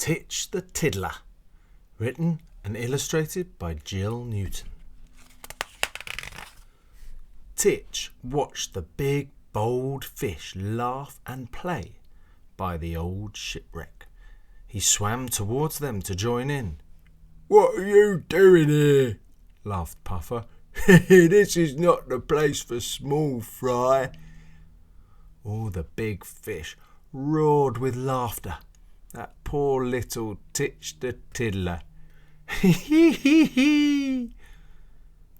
Titch the Tiddler, written and illustrated by Jill Newton. Titch watched the big, bold fish laugh and play by the old shipwreck. He swam towards them to join in. "What are you doing here?" laughed Puffer. "This is not the place for small fry." All the big fish roared with laughter at poor little Titch the Tiddler. Hee hee hee!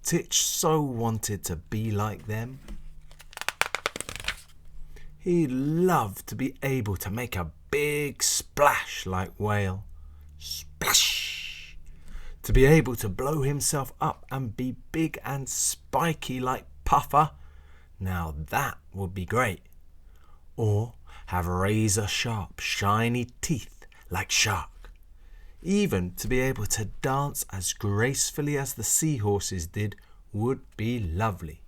Titch so wanted to be like them. He loved to be able to make a big splash like Whale. Splash! To be able to blow himself up and be big and spiky like Puffer. Now that would be great. Or have razor-sharp, shiny teeth like Shark. Even to be able to dance as gracefully as the seahorses did would be lovely.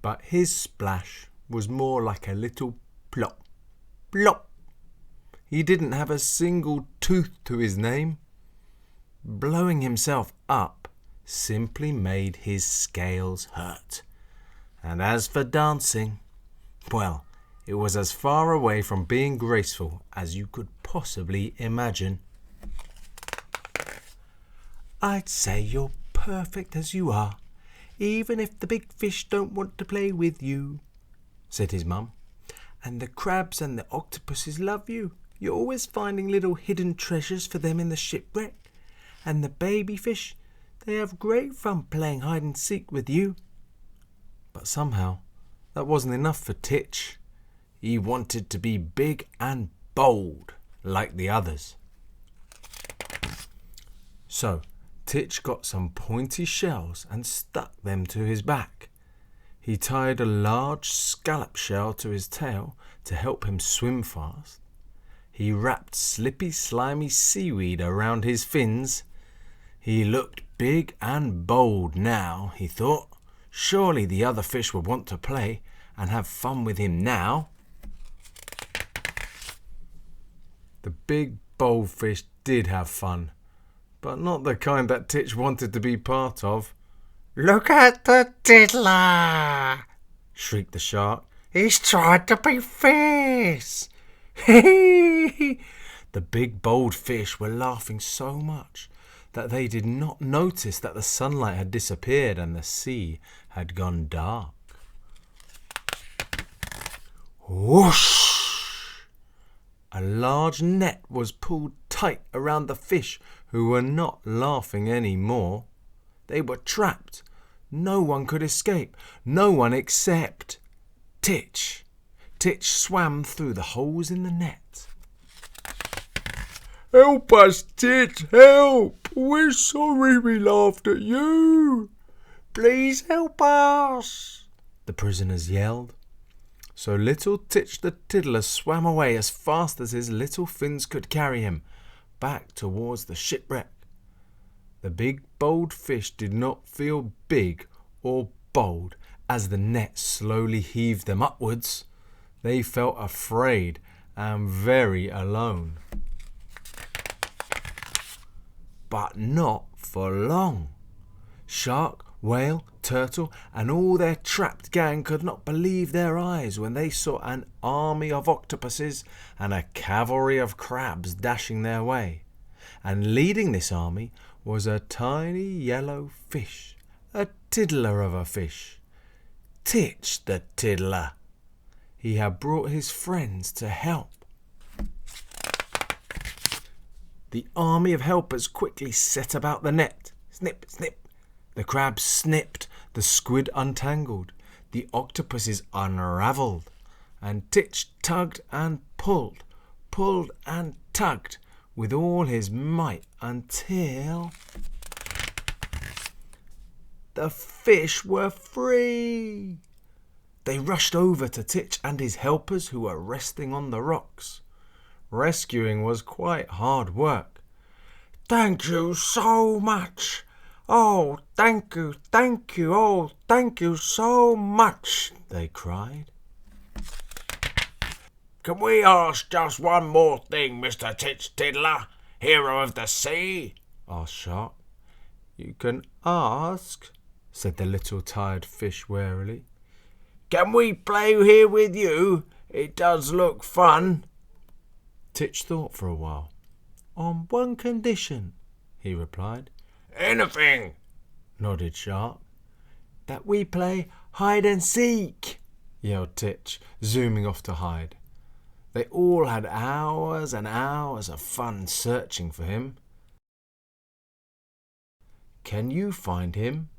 But his splash was more like a little plop, plop. He didn't have a single tooth to his name. Blowing himself up simply made his scales hurt. And as for dancing, well, it was as far away from being graceful as you could possibly imagine. "I'd say you're perfect as you are, even if the big fish don't want to play with you," said his mum. "And the crabs and the octopuses love you. You're always finding little hidden treasures for them in the shipwreck. And the baby fish, they have great fun playing hide and seek with you." But somehow that wasn't enough for Titch. He wanted to be big and bold like the others. So Titch got some pointy shells and stuck them to his back. He tied a large scallop shell to his tail to help him swim fast. He wrapped slippy, slimy seaweed around his fins. He looked big and bold now, he thought. Surely the other fish would want to play and have fun with him now. The big, bold fish did have fun, but not the kind that Titch wanted to be part of. "Look at the tiddler!" shrieked the shark. "He's tried to be fierce!" The big, bold fish were laughing so much that they did not notice that the sunlight had disappeared and the sea had gone dark. Whoosh! A large net was pulled tight around the fish, who were not laughing any more. They were trapped. No one could escape. No one except Titch. Titch swam through the holes in the net. "Help us, Titch, help! We're sorry we laughed at you." "Please help us," the prisoners yelled. So little Titch the Tiddler swam away as fast as his little fins could carry him, back towards the shipwreck. The big, bold fish did not feel big or bold as the net slowly heaved them upwards. They felt afraid and very alone. But not for long. Shark, whale, turtle, and all their trapped gang could not believe their eyes when they saw an army of octopuses and a cavalry of crabs dashing their way. And leading this army was a tiny yellow fish, a tiddler of a fish, Titch the Tiddler. He had brought his friends to help. The army of helpers quickly set about the net. Snip, snip. The crabs snipped, the squid untangled, the octopuses unravelled, and Titch tugged and pulled and tugged with all his might until the fish were free. They rushed over to Titch and his helpers, who were resting on the rocks. Rescuing was quite hard work. "Thank you so much. Oh, thank you, oh, thank you so much," they cried. Can we ask just one more thing, Mr. Titch Tiddler, hero of the sea? asked Shark. You can ask, said the little tired fish warily. Can we play here with you? It does look fun. Titch thought for a while. On one condition, he replied. Anything, Nodded Shark. That we play hide and seek, yelled Titch, zooming off to hide. They all had hours and hours of fun searching for him. Can you find him?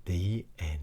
The end.